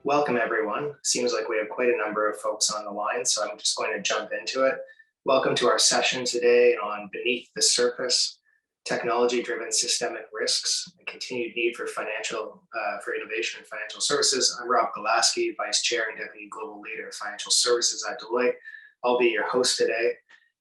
Welcome, everyone. Seems like we have quite a number of folks on the line, so I'm just going to jump into it. Welcome to our session today on Beneath the Surface, Technology-Driven Systemic Risks, and Continued Need for Innovation in Financial Services. I'm Rob Golaski, Vice Chair and Deputy Global Leader of Financial Services at Deloitte. I'll be your host today.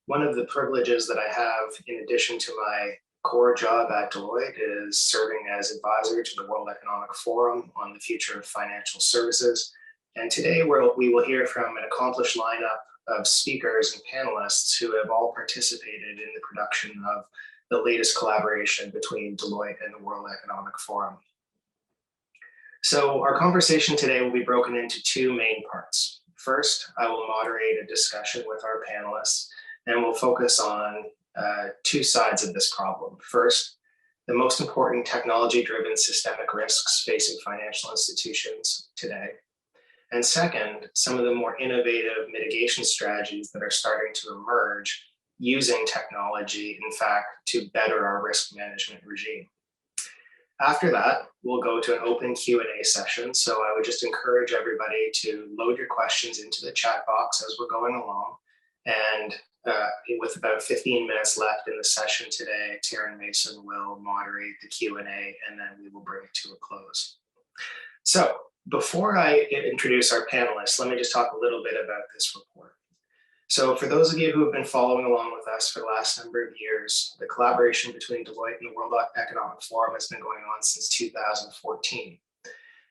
One of the privileges that I have, in addition to my core job at Deloitte, is serving as advisor to the World Economic Forum on the future of financial services. And today we will hear from an accomplished lineup of speakers and panelists who have all participated in the production of the latest collaboration between Deloitte and the World Economic Forum. So our conversation today will be broken into two main parts. First, I will moderate a discussion with our panelists, and we'll focus on two sides of this problem. First, the most important technology-driven systemic risks facing financial institutions today. And second, some of the more innovative mitigation strategies that are starting to emerge using technology, in fact, to better our risk management regime. After that, we'll go to an open Q&A session. So I would just encourage everybody to load your questions into the chat box as we're going along. And with about 15 minutes left in the session today, Taryn Mason will moderate the Q&A, and then we will bring it to a close. So before I introduce our panelists, let me just talk a little bit about this report. So for those of you who have been following along with us for the last number of years, the collaboration between Deloitte and the World Economic Forum has been going on since 2014.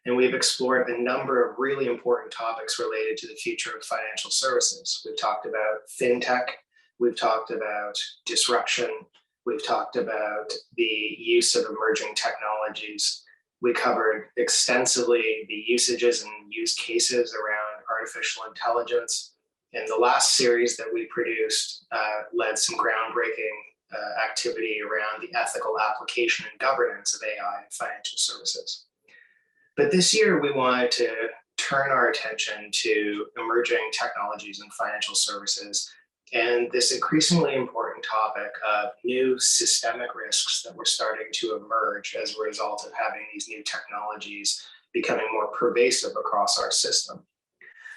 And we've explored a number of really important topics related to the future of financial services. We've talked about fintech, we've talked about disruption, we've talked about the use of emerging technologies. We covered extensively the usages and use cases around artificial intelligence. And the last series that we produced led some groundbreaking activity around the ethical application and governance of AI in financial services. But this year, we wanted to turn our attention to emerging technologies in financial services and this increasingly important topic of new systemic risks that were starting to emerge as a result of having these new technologies becoming more pervasive across our system.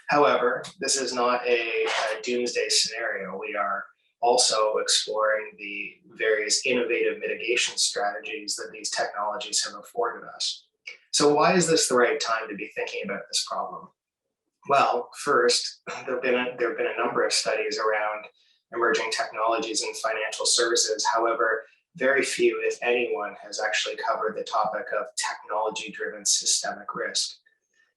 However, this is not a doomsday scenario. We are also exploring the various innovative mitigation strategies that these technologies have afforded us. So why is this the right time to be thinking about this problem? Well, first, there have been a number of studies around emerging technologies in financial services. However, very few, if anyone, has actually covered the topic of technology-driven systemic risk.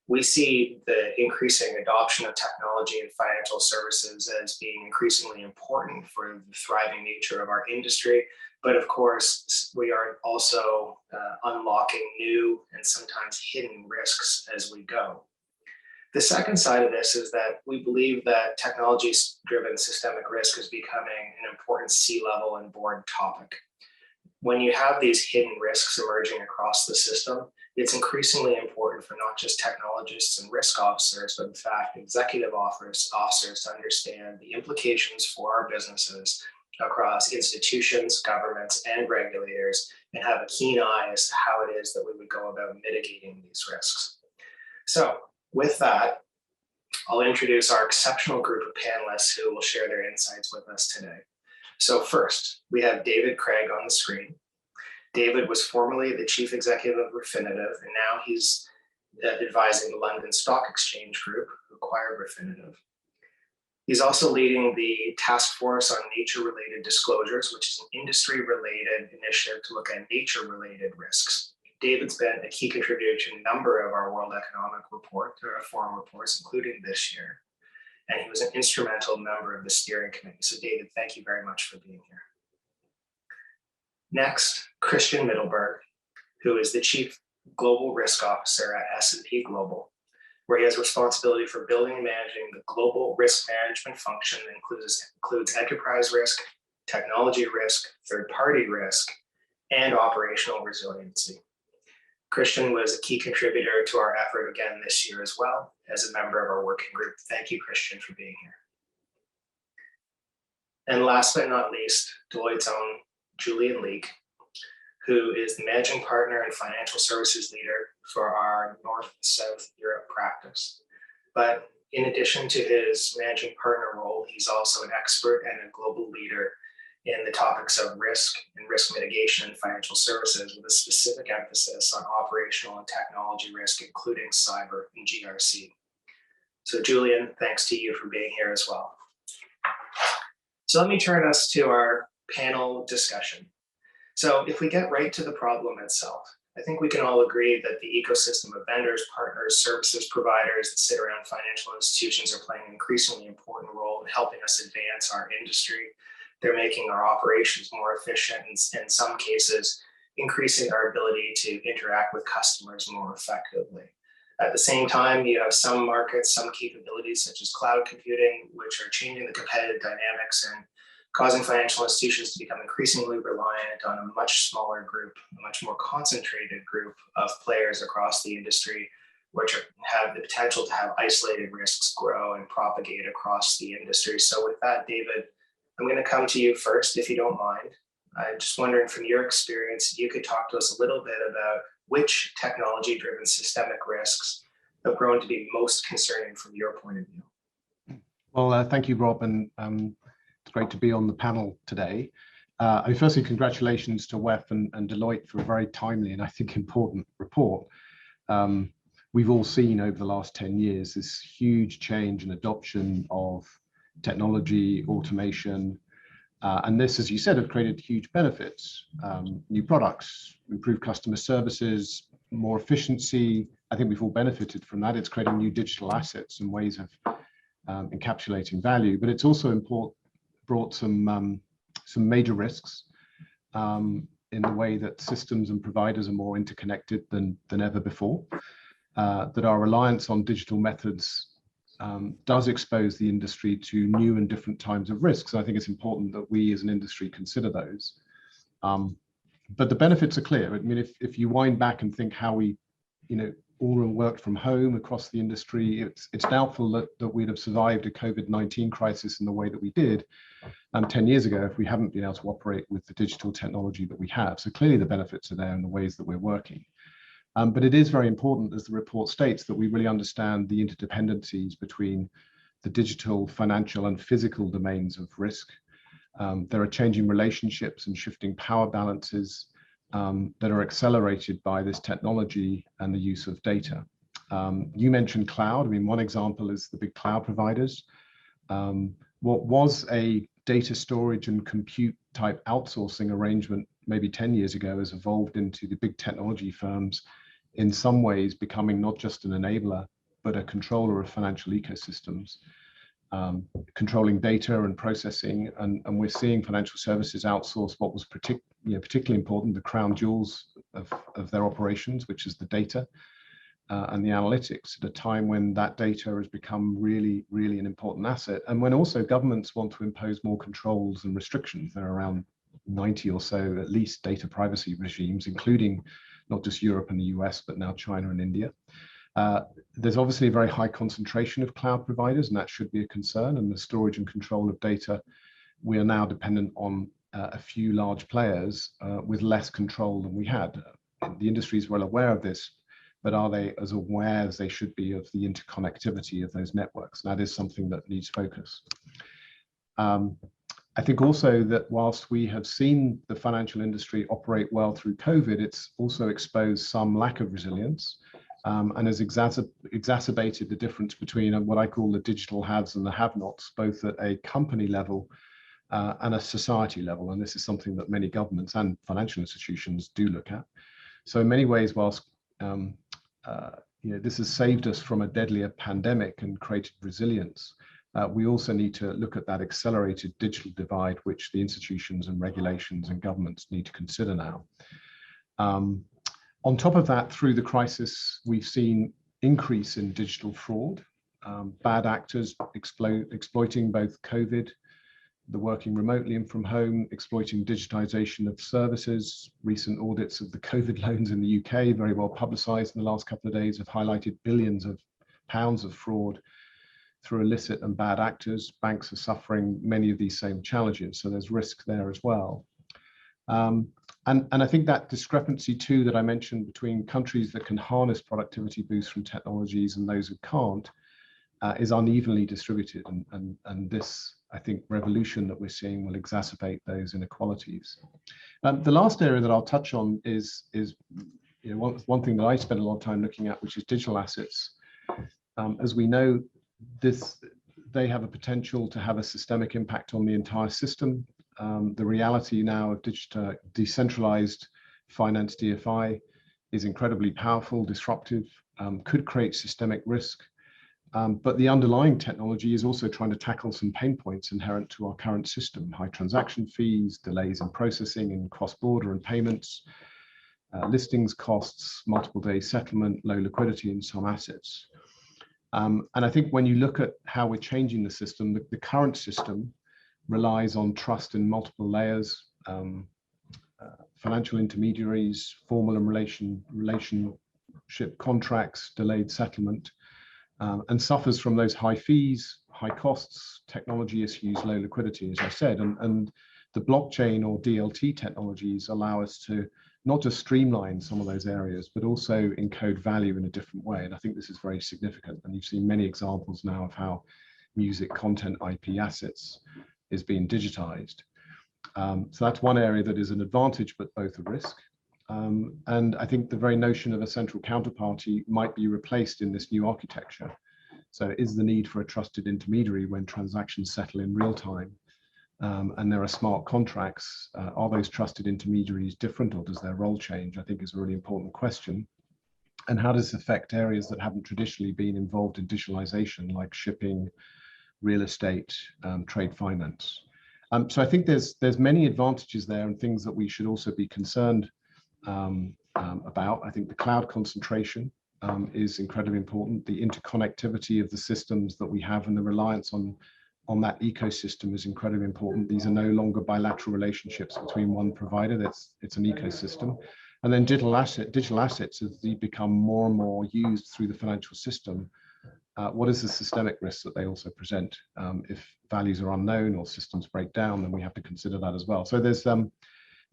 We see the increasing adoption of technology in financial services as being increasingly important for the thriving nature of our industry. But of course, we are also unlocking new and sometimes hidden risks as we go. The second side of this is that we believe that technology-driven systemic risk is becoming an important C-level and board topic. When you have these hidden risks emerging across the system, it's increasingly important for not just technologists and risk officers, but in fact, executive officers to understand the implications for our businesses across institutions, governments, and regulators, and have a keen eye as to how it is that we would go about mitigating these risks. So with that, I'll introduce our exceptional group of panelists who will share their insights with us today. So first, we have David Craig on the screen. David was formerly the chief executive of Refinitiv, and now he's advising the London Stock Exchange Group, who acquired Refinitiv. He's also leading the Task Force on Nature-Related Disclosures, which is an industry-related initiative to look at nature-related risks. David's been a key contributor to a number of our World Economic Forum reports, including this year. And he was an instrumental member of the steering committee. So David, thank you very much for being here. Next, Christian Mittelberg, who is the Chief Global Risk Officer at S&P Global, where he has responsibility for building and managing the global risk management function that includes enterprise risk, technology risk, third-party risk, and operational resiliency. Christian was a key contributor to our effort again this year as well as a member of our working group. Thank you, Christian, for being here. And last but not least, Deloitte's own Julian Leake, who is the managing partner and financial services leader for our North-South Europe practice. But in addition to his managing partner role, he's also an expert and a global leader in the topics of risk and risk mitigation in financial services, with a specific emphasis on operational and technology risk, including cyber and GRC. So Julian, thanks to you for being here as well. So let me turn us to our panel discussion. So if we get right to the problem itself, I think we can all agree that the ecosystem of vendors, partners, services providers that sit around financial institutions are playing an increasingly important role in helping us advance our industry. They're making our operations more efficient, and in some cases, increasing our ability to interact with customers more effectively. At the same time, you have some markets, some capabilities such as cloud computing, which are changing the competitive dynamics and causing financial institutions to become increasingly reliant on a much smaller group, a much more concentrated group of players across the industry, which have the potential to have isolated risks grow and propagate across the industry. So with that, David, I'm going to come to you first, if you don't mind. I'm just wondering, from your experience, you could talk to us a little bit about which technology-driven systemic risks have grown to be most concerning from your point of view. Well, thank you, Rob, and it's great to be on the panel today. Firstly, congratulations to WEF and Deloitte for a very timely and I think important report. We've all seen over the last 10 years this huge change in adoption of technology, automation, and this, as you said, have created huge benefits, new products, improved customer services, more efficiency. I think we've all benefited from that. It's creating new digital assets and ways of encapsulating value, but it's also brought some major risks in the way that systems and providers are more interconnected than ever before, that our reliance on digital methods does expose the industry to new and different types of risks. I think it's important that we as an industry consider those. But the benefits are clear. I mean, if you wind back and think how we, all worked from home across the industry, it's doubtful that we'd have survived a COVID-19 crisis in the way that we did 10 years ago if we haven't been able to operate with the digital technology that we have. So clearly the benefits are there in the ways that we're working. But it is very important, as the report states, that we really understand the interdependencies between the digital, financial, and physical domains of risk. There are changing relationships and shifting power balances that are accelerated by this technology and the use of data. You mentioned cloud. I mean, one example is the big cloud providers. What was a data storage and compute type outsourcing arrangement maybe 10 years ago has evolved into the big technology firms, in some ways becoming not just an enabler, but a controller of financial ecosystems, controlling data and processing. And we're seeing financial services outsource what was particularly important, the crown jewels of their operations, which is the data and the analytics, at a time when that data has become really, really an important asset. And when also governments want to impose more controls and restrictions. There are around 90 or so, at least, data privacy regimes, including not just Europe and the US, but now China and India. There's obviously a very high concentration of cloud providers, and that should be a concern. And the storage and control of data, we are now dependent on a few large players with less control than we had. The industry is well aware of this, but are they as aware as they should be of the interconnectivity of those networks? That is something that needs focus. I think also that whilst we have seen the financial industry operate well through COVID, it's also exposed some lack of resilience and has exacerbated the difference between what I call the digital haves and the have-nots, both at a company level and a society level. And this is something that many governments and financial institutions do look at. So in many ways, whilst this has saved us from a deadlier pandemic and created resilience, we also need to look at that accelerated digital divide, which the institutions and regulations and governments need to consider now. On top of that, through the crisis, we've seen increase in digital fraud, bad actors exploiting both COVID, the working remotely and from home, exploiting digitization of services. Recent audits of the COVID loans in the UK, very well publicized in the last couple of days, have highlighted billions of pounds of fraud through illicit and bad actors. Banks are suffering many of these same challenges, so there's risk there as well. And I think that discrepancy too that I mentioned between countries that can harness productivity boosts from technologies and those who can't is unevenly distributed. And this, I think, revolution that we're seeing will exacerbate those inequalities. The last area that I'll touch on is one thing that I spend a lot of time looking at, which is digital assets. As we know, they have a potential to have a systemic impact on the entire system. The reality now of decentralized finance DFI is incredibly powerful, disruptive, could create systemic risk. But the underlying technology is also trying to tackle some pain points inherent to our current system: high transaction fees, delays in processing and cross-border and payments, listings costs, multiple day settlement, low liquidity in some assets. And I think when you look at how we're changing the system, the current system relies on trust in multiple layers, financial intermediaries, formal and relationship contracts, delayed settlement, and suffers from those high fees, high costs, technology issues, low liquidity, as I said. And the blockchain or DLT technologies allow us to not just streamline some of those areas, but also encode value in a different way. And I think this is very significant. And you've seen many examples now of how music content IP assets is being digitized. So that's one area that is an advantage, but both a risk. And I think the very notion of a central counterparty might be replaced in this new architecture. So is the need for a trusted intermediary when transactions settle in real time and there are smart contracts, are those trusted intermediaries different, or does their role change? I think is a really important question. And how does this affect areas that haven't traditionally been involved in digitalization, like shipping, real estate, trade finance? So I think there's many advantages there and things that we should also be concerned about. I think the cloud concentration is incredibly important. The interconnectivity of the systems that we have and the reliance on that ecosystem is incredibly important. These are no longer bilateral relationships between one provider. It's an ecosystem. And then digital assets, as they become more and more used through the financial system, what is the systemic risk that they also present? If values are unknown or systems break down, then we have to consider that as well. So there's a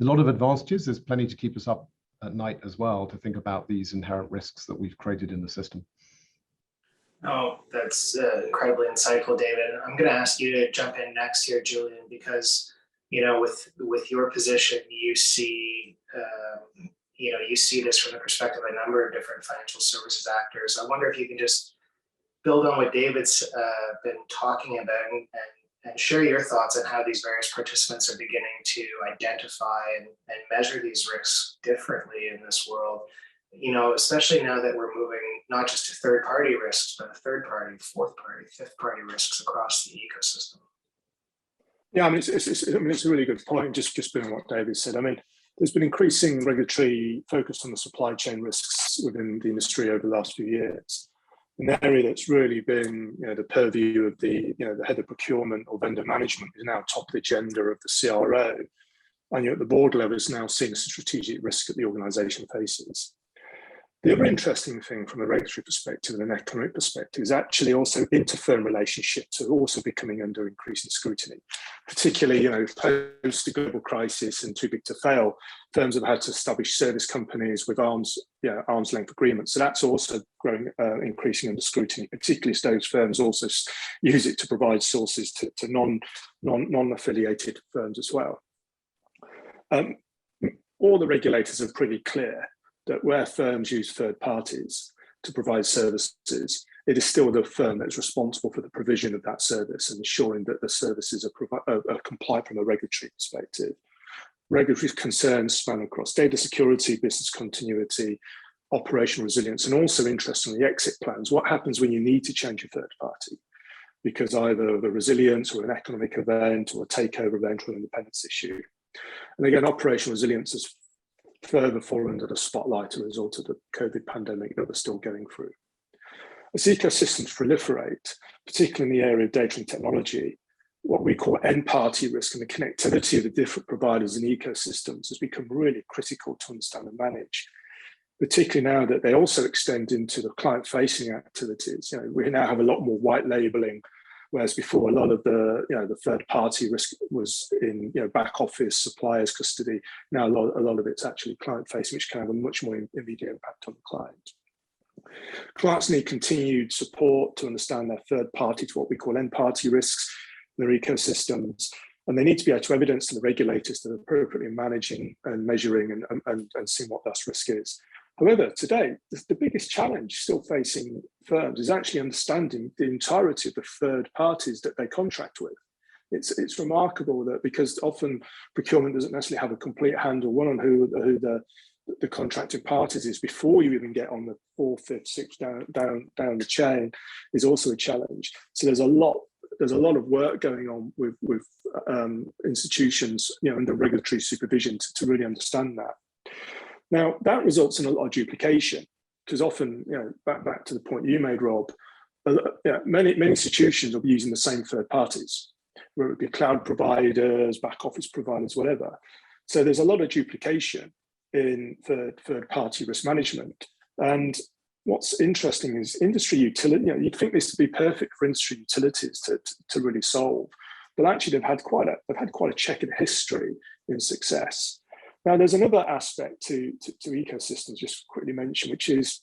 lot of advantages. There's plenty to keep us up at night as well to think about these inherent risks that we've created in the system. Oh, that's incredibly insightful, David. I'm going to ask you to jump in next here, Julian, because with your position, you see this from the perspective of a number of different financial services actors. I wonder if you can just build on what David's been talking about and share your thoughts on how these various participants are beginning to identify and measure these risks differently in this world. Especially now that we're moving not just to third-party risks, but third-party, fourth-party, fifth-party risks across the ecosystem. Yeah, it's a really good point. Just building on what David said. There's been increasing regulatory focus on the supply chain risks within the industry over the last few years. An area that's really been, the purview of the head of procurement or vendor management is now top of the agenda of the CRO, and at the board level is now seen as a strategic risk that the organisation faces. The other interesting thing from a regulatory perspective and an economic perspective is actually also inter-firm relationships are also becoming under increasing scrutiny, particularly, post the global crisis and too big to fail, firms have had to establish service companies with arm's length agreements. So that's also growing, increasing under scrutiny, particularly as those firms also use it to provide sources to non-affiliated firms as well. All the regulators are pretty clear that where firms use third parties to provide services, it is still the firm that is responsible for the provision of that service and ensuring that the services are compliant from a regulatory perspective. Regulatory concerns span across data security, business continuity, operational resilience, and also interestingly, exit plans. What happens when you need to change a third party? Because either of a resilience or an economic event or a takeover event or an independence issue. And again, operational resilience has further fall under the spotlight as a result of the COVID pandemic that we're still going through. As ecosystems proliferate, particularly in the area of data and technology, what we call end party risk and the connectivity of the different providers and ecosystems has become really critical to understand and manage, particularly now that they also extend into the client-facing activities. We now have a lot more white labeling, Whereas before, a lot of the third party risk was in back office, suppliers custody. Now a lot of it's actually client facing, which can have a much more immediate impact on the client. Clients need continued support to understand their third party, to what we call end party risks in their ecosystems. And they need to be able to evidence to the regulators that they're appropriately managing and measuring and seeing what that risk is. However, today, the biggest challenge still facing firms is actually understanding the entirety of the third parties that they contract with. It's remarkable that, because often procurement doesn't necessarily have a complete handle, one on who the contracting parties is before you even get on the fourth, fifth, sixth down the chain, is also a challenge. So there's a lot of work going on with institutions, under regulatory supervision to really understand that. Now, that results in a lot of duplication, because often, back to the point you made, Rob, many institutions will be using the same third parties, whether it be cloud providers, back office providers, whatever. So there's a lot of duplication in third party risk management. And what's interesting is industry utility. You'd think this would be perfect for industry utilities to really solve, but actually they've had quite a checkered history in success. Now, there's another aspect to ecosystems, just quickly mention, which is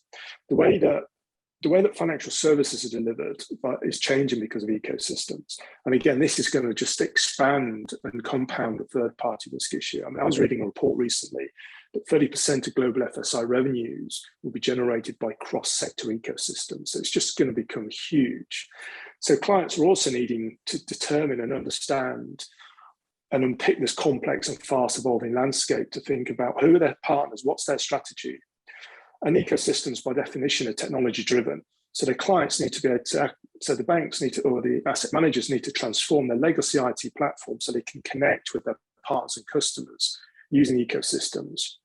the way that financial services are delivered is changing because of ecosystems. And again, this is going to just expand and compound the third-party risk issue. I mean, I was reading a report recently that 30% of global FSI revenues will be generated by cross-sector ecosystems. So it's just going to become huge. So clients are also needing to determine and understand and unpick this complex and fast evolving landscape to think about who are their partners, what's their strategy. And ecosystems by definition are technology driven. So the clients need to be able to, so the banks need to, or the asset managers need to transform their legacy IT platform so they can connect with their partners and customers using ecosystems.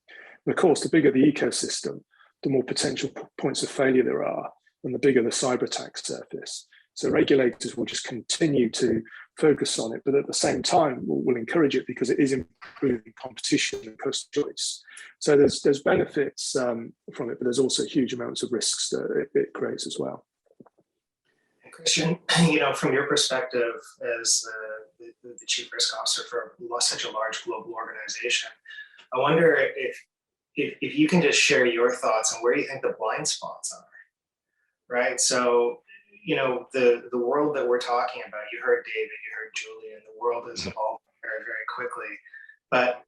And of course, the bigger the ecosystem, the more potential points of failure there are, and the bigger the cyber attack surface. So regulators will just continue to focus on it, but at the same time, we'll encourage it because it is improving competition and customer choice. So there's benefits from it, but there's also huge amounts of risks that it creates as well. And Christian, from your perspective as the chief risk officer for such a large global organization, I wonder if you can just share your thoughts on where you think the blind spots are, right? So, the world that we're talking about, you heard David, you heard Julian, the world is evolving very, very quickly. But,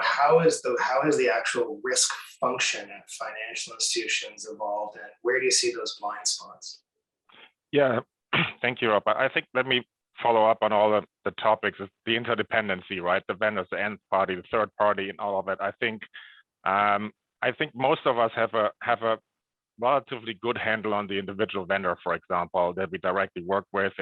how has the actual risk function at financial institutions evolved, and where do you see those blind spots? Yeah, thank you, Rob. I think let me follow up on all of the topics. It's the interdependency, right? The vendors, the end party, the third party, and all of it. I think most of us have a relatively good handle on the individual vendor, for example, that we directly work with.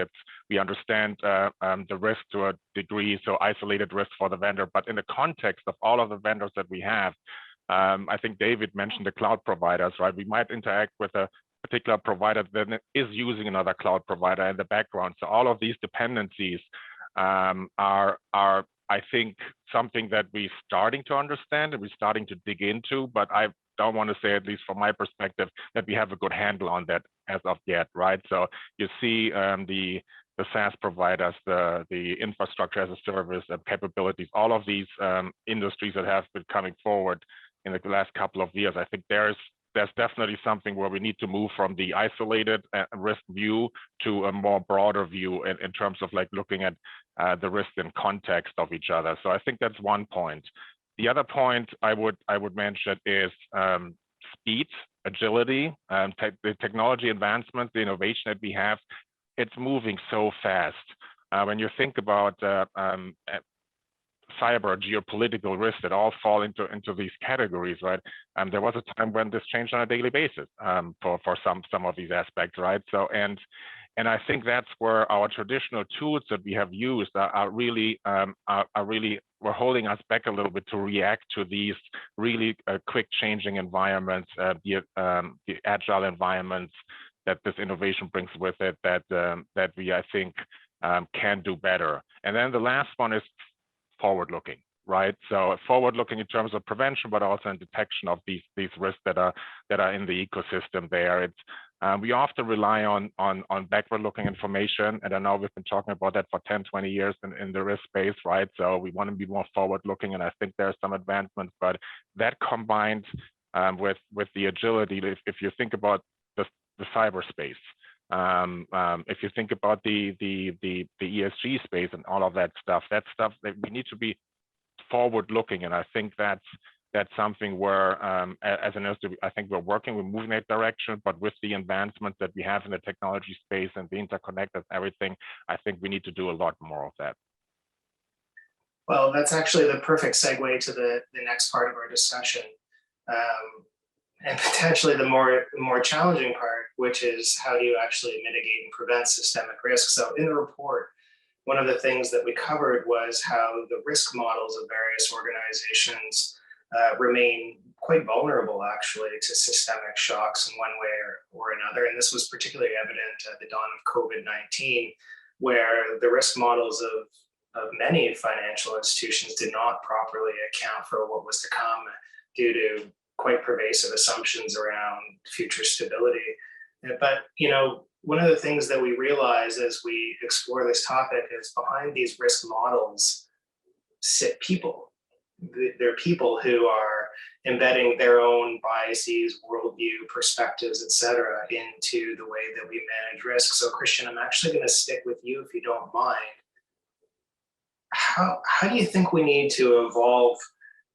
We understand the risk to a degree, so isolated risk for the vendor. But in the context of all of the vendors that we have, I think David mentioned the cloud providers, right? We might interact with a particular provider that is using another cloud provider in the background. So all of these dependencies are I think, something that we're starting to understand and we're starting to dig into, but I don't want to say, at least from my perspective, that we have a good handle on that as of yet, right? So you see the SaaS providers, the infrastructure as a service capabilities, all of these industries that have been coming forward in the last couple of years. I think there's definitely something where we need to move from the isolated risk view to a more broader view in terms of like looking at the risk in context of each other. So I think that's one point. The other point I would mention is speed, agility, the technology advancements, the innovation that we have. It's moving so fast. When you think about cyber, geopolitical risks that all fall into these categories, right? There was a time when this changed on a daily basis for some of these aspects, right? So and I think that's where our traditional tools that we have used are really were holding us back a little bit to react to these really quick changing environments, the agile environments that this innovation brings with it that we, I think, can do better. And then the last one is forward-looking, right? So forward-looking in terms of prevention, but also in detection of these risks that are in the ecosystem there. We often rely on backward-looking information, and I know we've been talking about that for 10, 20 years in the risk space, right? So we want to be more forward-looking, and I think there are some advancements, but that combined with the agility, if you think about the cyberspace, if you think about the ESG space and all of that stuff that we need to be forward-looking, and I think that's something where, as an industry, I think we're moving in that direction, but with the advancements that we have in the technology space and the interconnect of everything, I think we need to do a lot more of that. Well, that's actually the perfect segue to the next part of our discussion. And potentially the more challenging part, which is how do you actually mitigate and prevent systemic risk? So in the report, one of the things that we covered was how the risk models of various organizations remain quite vulnerable actually to systemic shocks in one way or another. And this was particularly evident at the dawn of COVID-19, where the risk models of many financial institutions did not properly account for what was to come due to quite pervasive assumptions around future stability. But, one of the things that we realize as we explore this topic is behind these risk models sit people. They're people who are embedding their own biases, worldview, perspectives, et cetera, into the way that we manage risk. So Christian, I'm actually going to stick with you if you don't mind. How do you think we need to evolve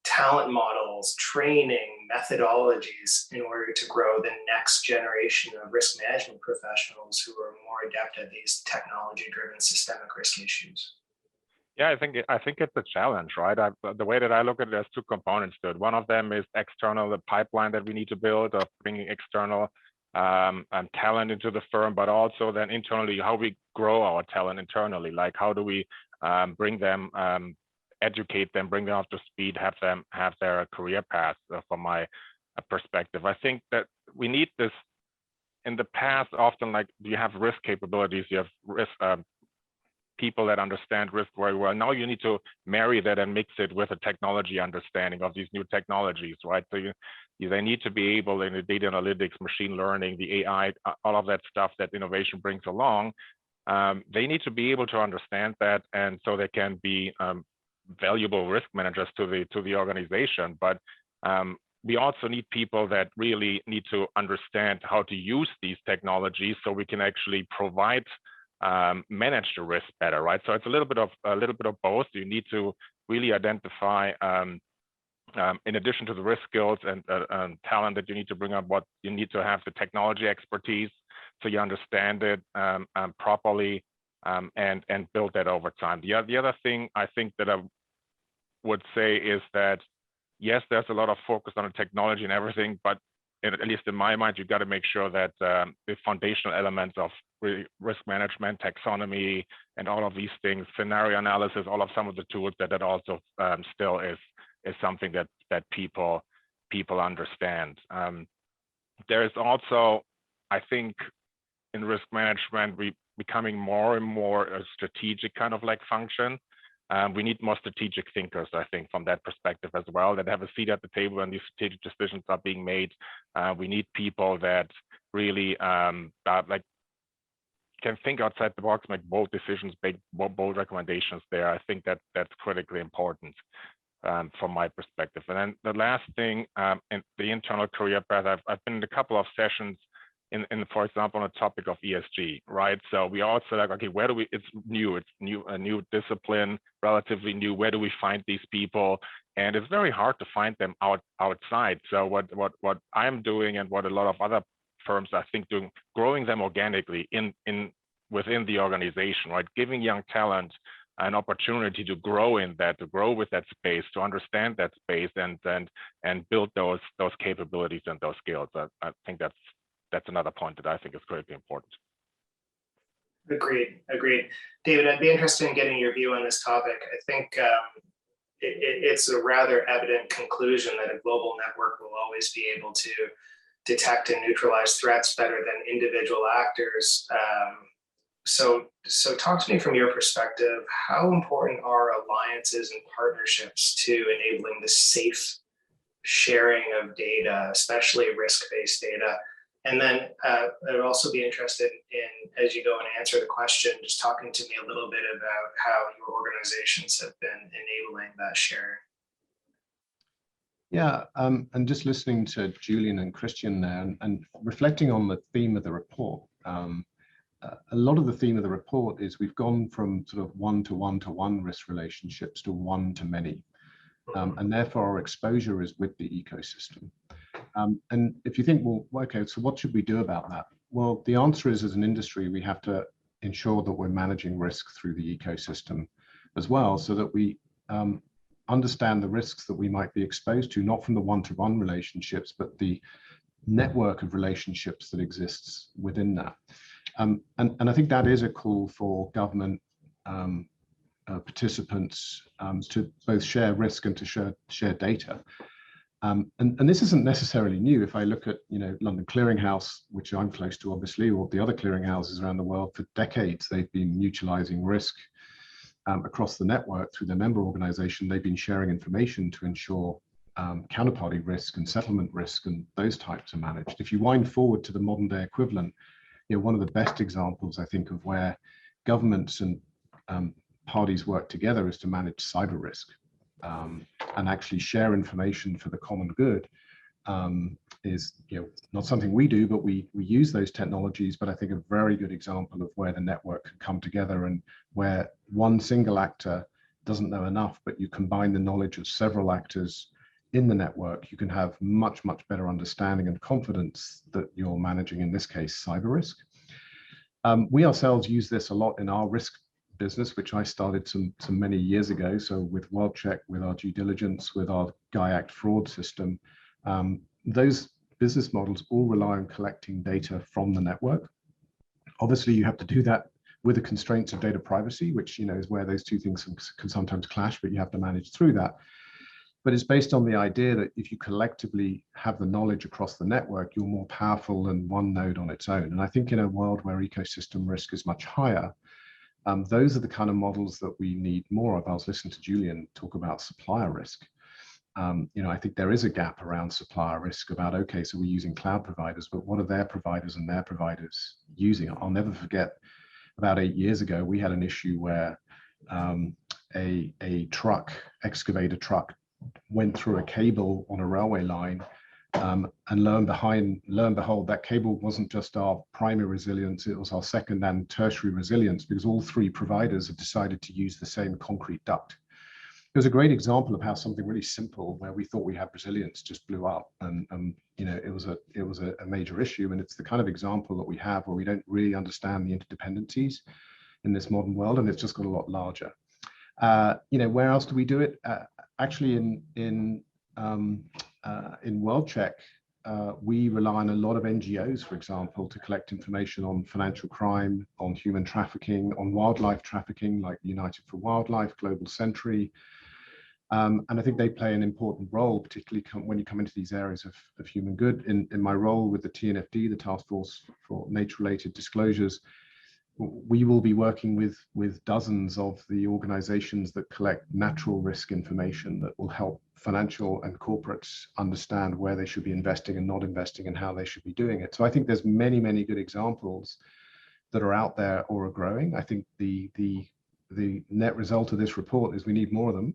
talent models, training, methodologies in order to grow the next generation of risk management professionals who are more adept at these technology-driven systemic risk issues? Yeah, I think it's a challenge, right? The way that I look at it, there's two components to it. One of them is external, the pipeline that we need to build of bringing external talent into the firm, but also then internally, how we grow our talent internally. Like how do we bring them, educate them, bring them up to speed, have them have their career path from my perspective. I think that we need this in the past, often like you have risk capabilities, you have risk people that understand risk very well. Now you need to marry that and mix it with a technology understanding of these new technologies, right? So they need to be able in the data analytics, machine learning, the AI, all of that stuff that innovation brings along. They need to be able to understand that, and so they can be valuable risk managers to the organization. But we also need people that really need to understand how to use these technologies so we can actually manage the risk better, right? So it's a little bit of both. You need to really identify, in addition to the risk skills and talent that you need to bring up, what you need to have the technology expertise so you understand it properly and build that over time. The other thing I think that I would say is that yes, there's a lot of focus on the technology and everything, but at least in my mind, you've got to make sure that the foundational elements of risk management, taxonomy, and all of these things, scenario analysis, all of some of the tools that also still is something that people understand. There is also, I think, in risk management, we becoming more and more a strategic kind of like function. We need more strategic thinkers, I think, from that perspective as well, that have a seat at the table when these strategic decisions are being made. We need people that really can think outside the box, make bold decisions, make bold recommendations there. I think that's critically important from my perspective. And then the last thing, in the internal career path, I've been in a couple of sessions in, for example, on the topic of ESG, right? So we also like, okay, where do we, it's a new discipline, relatively new. Where do we find these people? And it's very hard to find them outside. So what I'm doing and what a lot of other firms, I think, doing, growing them organically within the organization, right? Giving young talent an opportunity to grow in that, to grow with that space, to understand that space, and build those capabilities and those skills. I think that's another point that I think is critically important. Agreed. David, I'd be interested in getting your view on this topic. I think it's a rather evident conclusion that a global network will always be able to detect and neutralize threats better than individual actors. So talk to me from your perspective, how important are alliances and partnerships to enabling the safe sharing of data, especially risk-based data? And then I'd also be interested in, as you go and answer the question, just talking to me a little bit about how your organizations have been enabling that sharing. Yeah, and just listening to Julian and Christian there, and reflecting on the theme of the report, a lot of the theme of the report is we've gone from sort of one-to-one risk relationships to one-to-many, and therefore our exposure is with the ecosystem. And if you think, well, okay, so what should we do about that? Well, the answer is, as an industry, we have to ensure that we're managing risk through the ecosystem as well, so that we understand the risks that we might be exposed to, not from the one-to-one relationships, but the network of relationships that exists within that. And I think that is a call for government participants to both share risk and to share data. And this isn't necessarily new. If I look at, London Clearing House, which I'm close to, obviously, or the other clearing houses around the world, for decades, they've been mutualizing risk across the network through their member organization. They've been sharing information to ensure counterparty risk and settlement risk and those types are managed. If you wind forward to the modern day equivalent, one of the best examples, I think, of where governments and parties work together is to manage cyber risk and actually share information for the common good. Is not something we do, but we use those technologies. But I think a very good example of where the network can come together and where one single actor doesn't know enough, but you combine the knowledge of several actors in the network, you can have much better understanding and confidence that you're managing, in this case, cyber risk. We ourselves use this a lot in our risk business, which I started some many years ago. So with WorldCheck, with our due diligence, with our GIACT fraud system, those business models all rely on collecting data from the network. Obviously, you have to do that with the constraints of data privacy, which is where those two things can sometimes clash, but you have to manage through that. But it's based on the idea that if you collectively have the knowledge across the network, you're more powerful than one node on its own. And I think in a world where ecosystem risk is much higher, those are the kind of models that we need more of. I was listening to Julian talk about supplier risk. I think there is a gap around supplier risk about, okay, so we're using cloud providers, but what are their providers and their providers using? I'll never forget, about 8 years ago, we had an issue where a excavator truck went through a cable on a railway line, and lo and behold, that cable wasn't just our primary resilience, it was our second and tertiary resilience, because all three providers had decided to use the same concrete duct. It was a great example of how something really simple, where we thought we had resilience, just blew up, and it was a major issue. And it's the kind of example that we have where we don't really understand the interdependencies in this modern world, and it's just got a lot larger. Where else do we do it? Actually, in WorldCheck, we rely on a lot of NGOs, for example, to collect information on financial crime, on human trafficking, on wildlife trafficking, like United for Wildlife, Global Sentry. And I think they play an important role, particularly when you come into these areas of human good. In my role with the TNFD, the Task Force for Nature-Related Disclosures, we will be working with dozens of the organizations that collect natural risk information that will help financial and corporates understand where they should be investing and not investing and how they should be doing it. So I think there's many good examples that are out there or are growing. I think the net result of this report is we need more of them,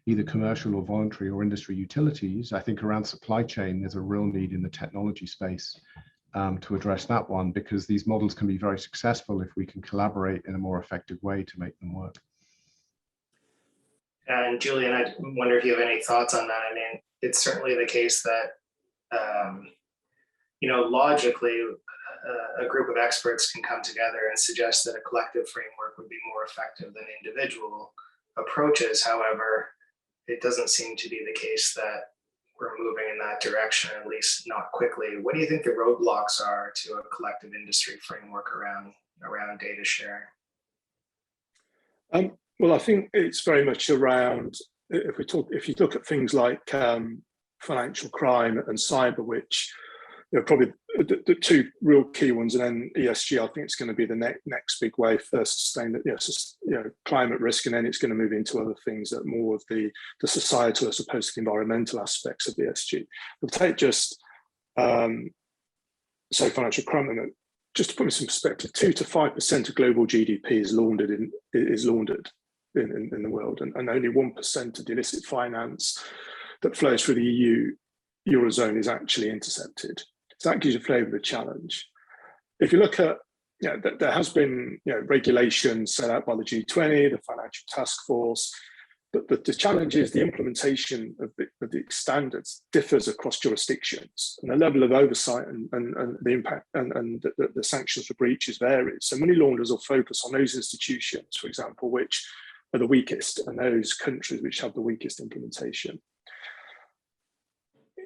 either commercial or voluntary or industry utilities. I think around supply chain, there's a real need in the technology space to address that one, because these models can be very successful if we can collaborate in a more effective way to make them work. And Julian, I wonder if you have any thoughts on that. I mean, it's certainly the case that, logically, a group of experts can come together and suggest that a collective framework would be more effective than individual approaches. However, it doesn't seem to be the case that we're moving in that direction, at least not quickly. What do you think the roadblocks are to a collective industry framework around data sharing? Well, I think it's very much around, if you look at things like financial crime and cyber, which probably the two real key ones, and then ESG, I think it's going to be the next big wave. First, climate risk, and then it's going to move into other things that more of the societal as opposed to the environmental aspects of ESG. We'll take just say financial crime, and just to put this in perspective, 2 to 5% of global GDP is laundered in the world, and only 1% of the illicit finance that flows through the EU Eurozone is actually intercepted. So that gives you a flavour of the challenge. If you look at, there has been regulations set out by the G20, the Financial Task Force, but the challenge is the implementation of the standards differs across jurisdictions, and the level of oversight and the impact and the sanctions for breaches varies. So money launderers will focus on those institutions, for example, which are the weakest, and those countries which have the weakest implementation.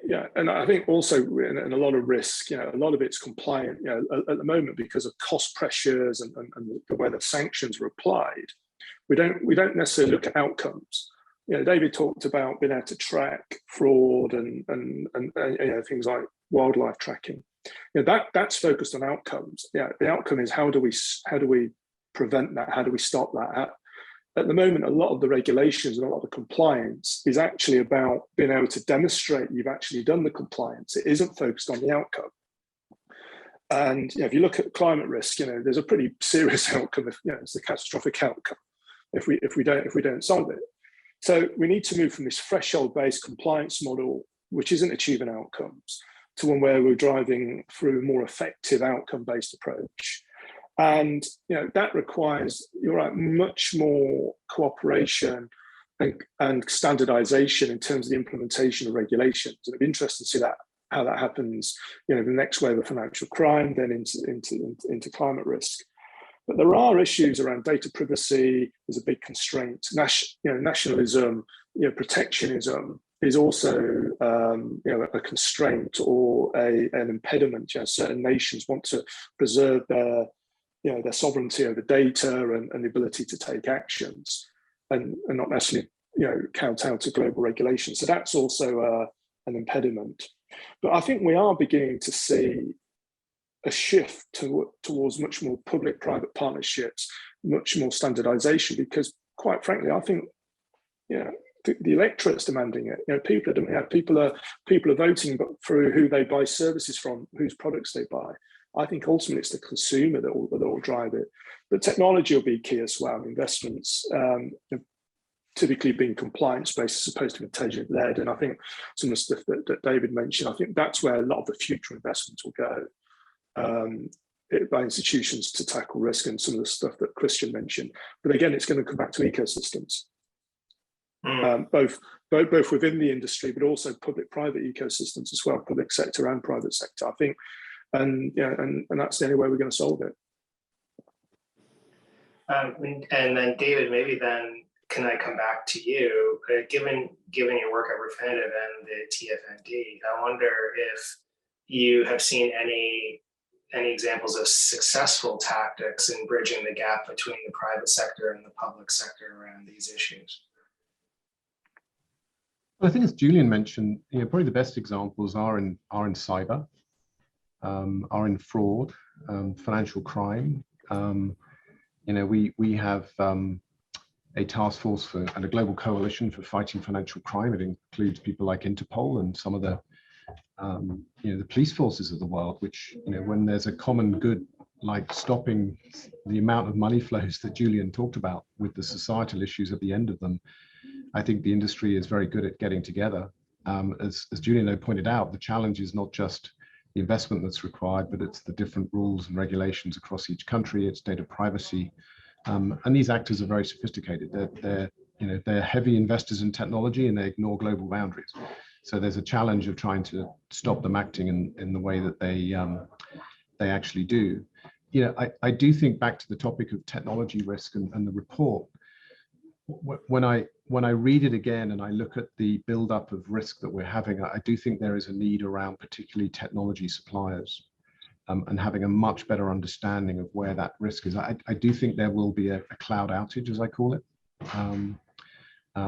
Yeah, and I think also in a lot of risk, a lot of it's compliant. At the moment, because of cost pressures and the way that sanctions are applied, we don't necessarily look at outcomes. David talked about being able to track fraud and things like wildlife tracking. That's focused on outcomes. The outcome is how do we prevent that? How do we stop that? At the moment, a lot of the regulations and a lot of the compliance is actually about being able to demonstrate you've actually done the compliance. It isn't focused on the outcome. And if you look at climate risk, there's a pretty serious outcome. It's a catastrophic outcome if we don't solve it. So we need to move from this threshold-based compliance model, which isn't achieving outcomes, to one where we're driving through a more effective outcome-based approach. And that requires, you're right, much more cooperation and standardization in terms of the implementation of regulations. And it'd be interesting to see how that happens, the next wave of financial crime, then into climate risk. But there are issues around data privacy. There's a big constraint. Nationalism, protectionism is also a constraint or an impediment. Certain nations want to preserve their sovereignty over data and the ability to take actions, and not necessarily kowtow to global regulations. So that's also an impediment. But I think we are beginning to see a shift towards much more public-private partnerships, much more standardization, because quite frankly, I think the electorate's demanding it. People are voting through who they buy services from, whose products they buy. I think ultimately it's the consumer that will drive it. But technology will be key as well. Investments typically being compliance-based as opposed to intelligent-led. And I think some of the stuff that David mentioned, I think that's where a lot of the future investments will go by institutions to tackle risk, and some of the stuff that Christian mentioned. But again, it's going to come back to ecosystems, both within the industry, but also public-private ecosystems as well, public sector and private sector, I think. And that's the only way we're going to solve it. And then David, maybe then can I come back to you? Given your work at Refinitiv and the TFND, I wonder if you have seen any examples of successful tactics in bridging the gap between the private sector and the public sector around these issues. Well, I think as Julian mentioned, probably the best examples are in cyber, are in fraud, financial crime. We have a task force and a global coalition for fighting financial crime. It includes people like Interpol and some of the police forces of the world, which, when there's a common good, like stopping the amount of money flows that Julian talked about with the societal issues at the end of them, I think the industry is very good at getting together. As Julian pointed out, the challenge is not just the investment that's required, but it's the different rules and regulations across each country, it's data privacy. And these actors are very sophisticated. They're heavy investors in technology, and they ignore global boundaries. So there's a challenge of trying to stop them acting in the way that they actually do. I do think back to the topic of technology risk and the report. When I read it again and I look at the buildup of risk that we're having, I do think there is a need around particularly technology suppliers and having a much better understanding of where that risk is. I do think there will be a cloud outage, as I call it.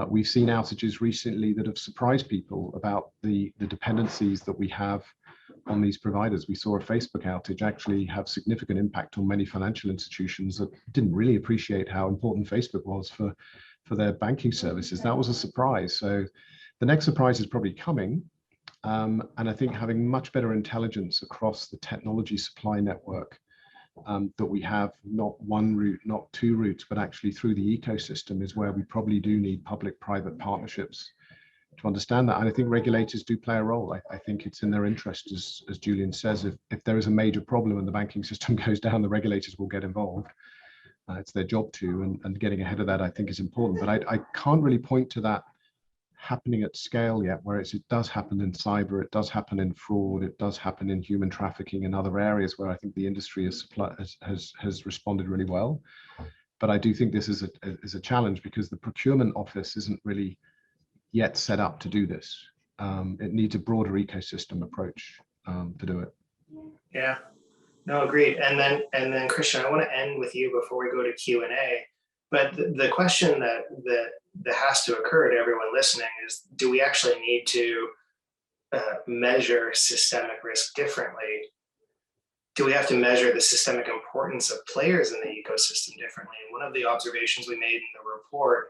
We've seen outages recently that have surprised people about the dependencies that we have on these providers. We saw a Facebook outage actually have significant impact on many financial institutions that didn't really appreciate how important Facebook was for their banking services. That was a surprise. So the next surprise is probably coming. And I think having much better intelligence across the technology supply network that we have, not one route, not two routes, but actually through the ecosystem, is where we probably do need public-private partnerships to understand that. And I think regulators do play a role. I think it's in their interest, as Julian says, if there is a major problem and the banking system goes down, the regulators will get involved. It's their job to, and getting ahead of that, I think, is important. But I can't really point to that happening at scale yet, whereas it does happen in cyber, it does happen in fraud, it does happen in human trafficking and other areas where I think the industry has responded really well. But I do think this is a challenge, because the procurement office isn't really yet set up to do this. It needs a broader ecosystem approach to do it. Yeah, no, agreed. And then Christian, I want to end with you before we go to Q&A. But the question that has to occur to everyone listening is, do we actually need to measure systemic risk differently? Do we have to measure the systemic importance of players in the ecosystem differently? And one of the observations we made in the report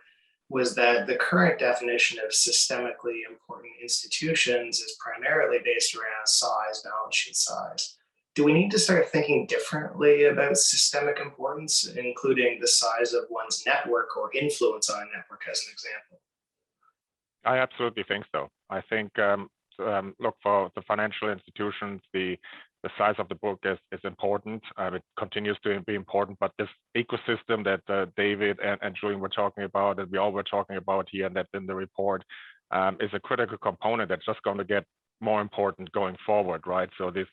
was that the current definition of systemically important institutions is primarily based around size, balance sheet size. Do we need to start thinking differently about systemic importance, including the size of one's network or influence on a network, as an example? I absolutely think so. I think, look, for the financial institutions, the size of the book is important. It continues to be important, but this ecosystem that David and Julian were talking about, that we all were talking about here, and that's in the report, is a critical component that's just going to get more important going forward, right? So the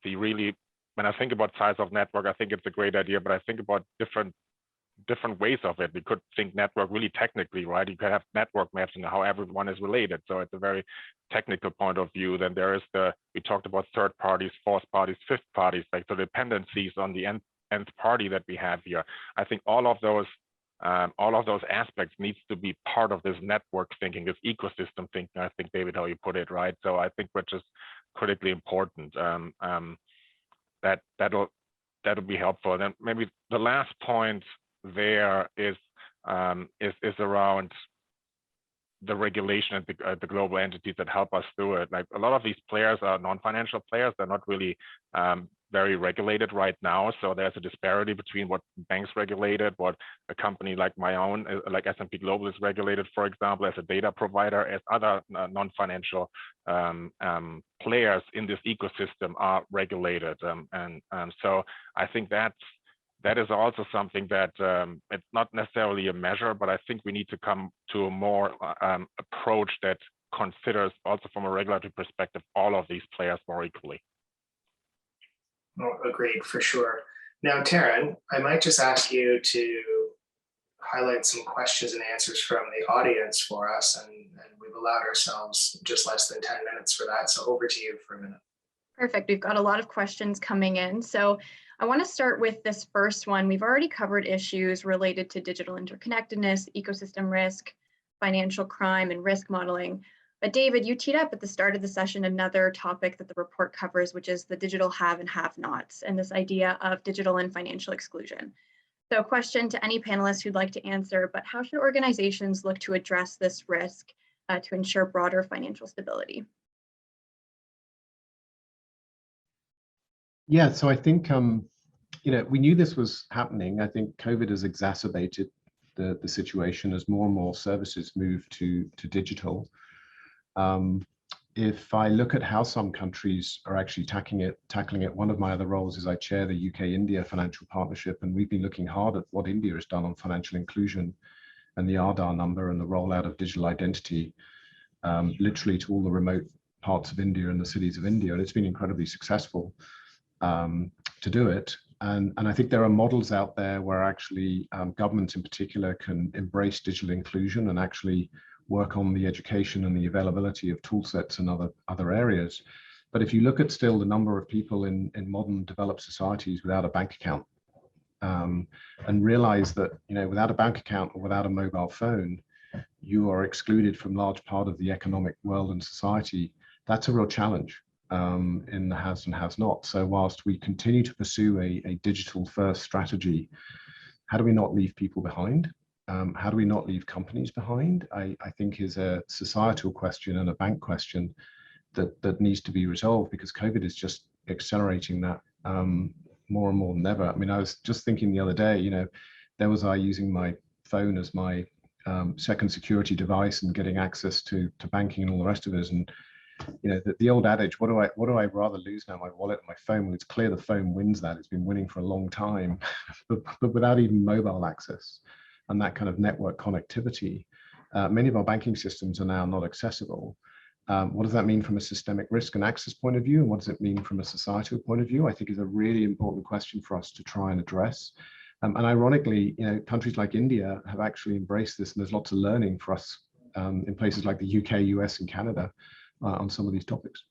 really, when I think about size of network, I think it's a great idea, but I think about different ways of it. We could think network really technically, right? You could have network maps and how everyone is related. So it's a very technical point of view. Then there is we talked about third parties, fourth parties, fifth parties, like the dependencies on the nth party that we have here. I think all of those aspects needs to be part of this network thinking, this ecosystem thinking. I think, David, how you put it, right? So I think which is critically important. That'll be helpful. Then maybe the last point there is around the regulation and the global entities that help us through it. Like a lot of these players are non-financial players. They're not really very regulated right now. So there's a disparity between what banks regulated, what a company like my own, like S&P Global, is regulated, for example, as a data provider, as other non-financial players in this ecosystem are regulated. So I think that is also something that it's not necessarily a measure, but I think we need to come to a more approach that considers also from a regulatory perspective all of these players more equally. Oh, agreed, for sure. Now, Taryn, I might just ask you to highlight some questions and answers from the audience for us, and we've allowed ourselves just less than 10 minutes for that. So over to you for a minute. Perfect. We've got a lot of questions coming in. So I want to start with this first one. We've already covered issues related to digital interconnectedness, ecosystem risk, financial crime, and risk modeling. But David, you teed up at the start of the session another topic that the report covers, which is the digital have and have-nots, and this idea of digital and financial exclusion. So a question to any panelists who'd like to answer, but how should organizations look to address this risk to ensure broader financial stability? Yeah, so I think, we knew this was happening. I think COVID has exacerbated the situation as more and more services move to digital. If I look at how some countries are actually tackling it, one of my other roles is I chair the UK-India Financial Partnership, and we've been looking hard at what India has done on financial inclusion and the Aadhaar number and the rollout of digital identity, literally to all the remote parts of India and the cities of India, and it's been incredibly successful to do it. And I think there are models out there where actually governments in particular can embrace digital inclusion and actually work on the education and the availability of tool sets and other areas. But if you look at still the number of people in modern developed societies without a bank account, and realize that, without a bank account or without a mobile phone, you are excluded from large part of the economic world and society, that's a real challenge in the haves and has not. So whilst we continue to pursue a digital first strategy, how do we not leave people behind? how do we not leave companies behind, I think is a societal question and a bank question that needs to be resolved, because COVID is just accelerating that more and more than ever. I mean, I was just thinking the other day, you know, there was I using my phone as my second security device and getting access to banking and all the rest of it. And you know, the old adage, what do I rather lose now, my wallet or my phone? Well, it's clear the phone wins that. It's been winning for a long time, but without even mobile access and that kind of network connectivity, many of our banking systems are now not accessible. What does that mean from a systemic risk and access point of view? And what does it mean from a societal point of view? I think is a really important question for us to try and address. And ironically, you know, countries like India have actually embraced this, and there's lots of learning for us in places like the UK, US, and Canada on some of these topics.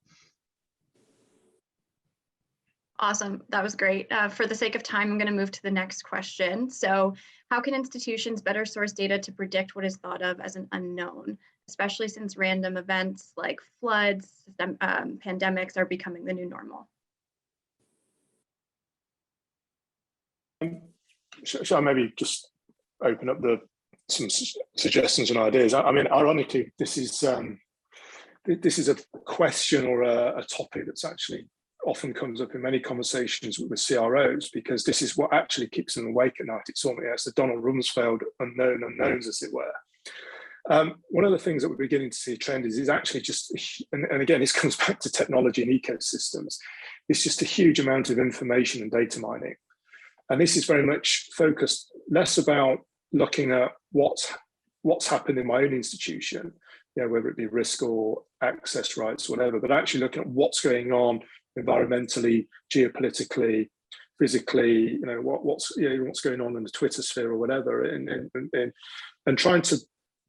Awesome, that was great. For the sake of time, I'm going to move to the next question. So how can institutions better source data to predict what is thought of as an unknown, especially since random events like floods, pandemics are becoming the new normal? So I maybe just open up some suggestions and ideas. I mean, ironically, this is a question or a topic that's actually often comes up in many conversations with CROs, because this is what actually keeps them awake at night. It's the Donald Rumsfeld unknown unknowns, as it were. One of the things that we're beginning to see a trend is actually just, and again, this comes back to technology and ecosystems, it's just a huge amount of information and data mining. And this is very much focused less about looking at what's happened in my own institution, you know, whether it be risk or access rights, whatever, but actually looking at what's going on environmentally, geopolitically, physically, you know, what's going on in the Twitter sphere or whatever, and trying to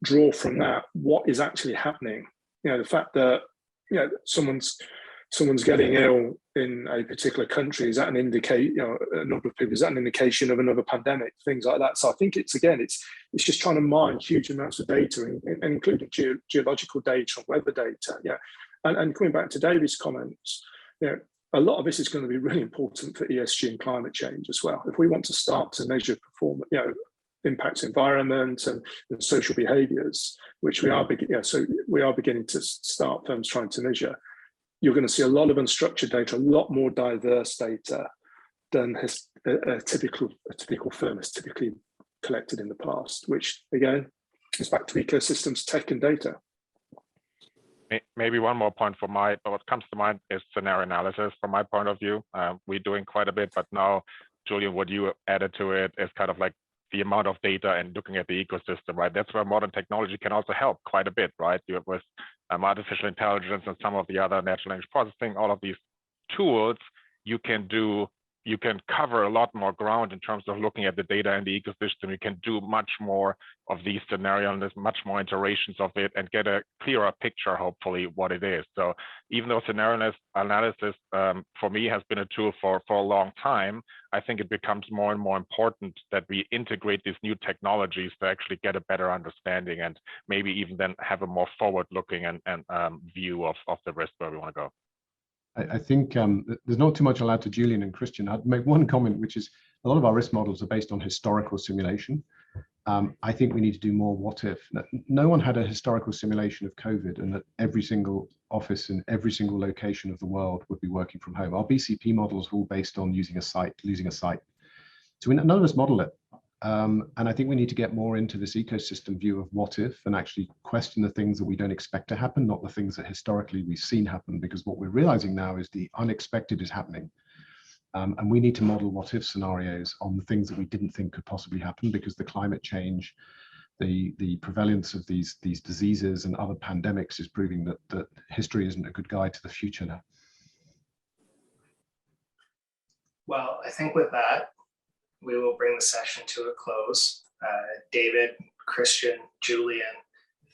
draw from that what is actually happening. You know, the fact that, you know, someone's getting ill in a particular country, is that an indication, you know, a number of people, is that an indication of another pandemic, things like that. So I think it's just trying to mine huge amounts of data, including geological data and weather data. Yeah, and coming back to David's comments, you know, a lot of this is going to be really important for ESG and climate change as well. If we want to start to measure performance, you know, impacts environment and social behaviours, which we are beginning to start firms trying to measure, you're going to see a lot of unstructured data, a lot more diverse data than a typical firm has typically collected in the past, which again is back to ecosystems, tech and data. Maybe one more point what comes to mind is scenario analysis from my point of view. We're doing quite a bit, but now, Julian, what you added to it is kind of like the amount of data and looking at the ecosystem, right? That's where modern technology can also help quite a bit, right? You have with artificial intelligence and some of the other natural language processing, all of these tools, you can cover a lot more ground in terms of looking at the data and the ecosystem. You can do much more of these scenarios, and there's much more iterations of it, and get a clearer picture, hopefully, what it is. So even though scenario analysis for me has been a tool for a long time, I think it becomes more and more important that we integrate these new technologies to actually get a better understanding, and maybe even then have a more forward-looking and view of the risk where we want to go. I think there's not too much allowed to Julian and Christian. I'd make one comment, which is a lot of our risk models are based on historical simulation. I think we need to do more what if. No one had a historical simulation of COVID and that every single office in every single location of the world would be working from home. Our BCP models were all based on losing a site. So none of us model it. And I think we need to get more into this ecosystem view of what if, and actually question the things that we don't expect to happen, not the things that historically we've seen happen, because what we're realizing now is the unexpected is happening. And we need to model what if scenarios on the things that we didn't think could possibly happen, because the climate change, the prevalence of these diseases and other pandemics is proving that history isn't a good guide to the future now. Well, I think with that, we will bring the session to a close. David, Christian, Julian,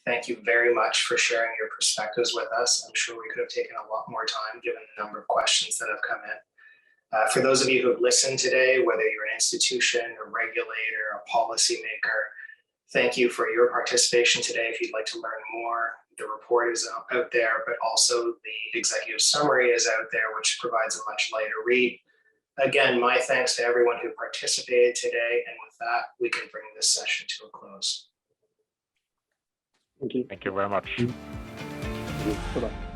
thank you very much for sharing your perspectives with us. I'm sure we could have taken a lot more time given the number of questions that have come in. For those of you who have listened today, whether you're an institution, a regulator, a policymaker, thank you for your participation today. If you'd like to learn more, the report is out there, but also the executive summary is out there, which provides a much lighter read. Again, my thanks to everyone who participated today. And with that, we can bring this session to a close. close. Thank you. Thank you very much. Bye-bye.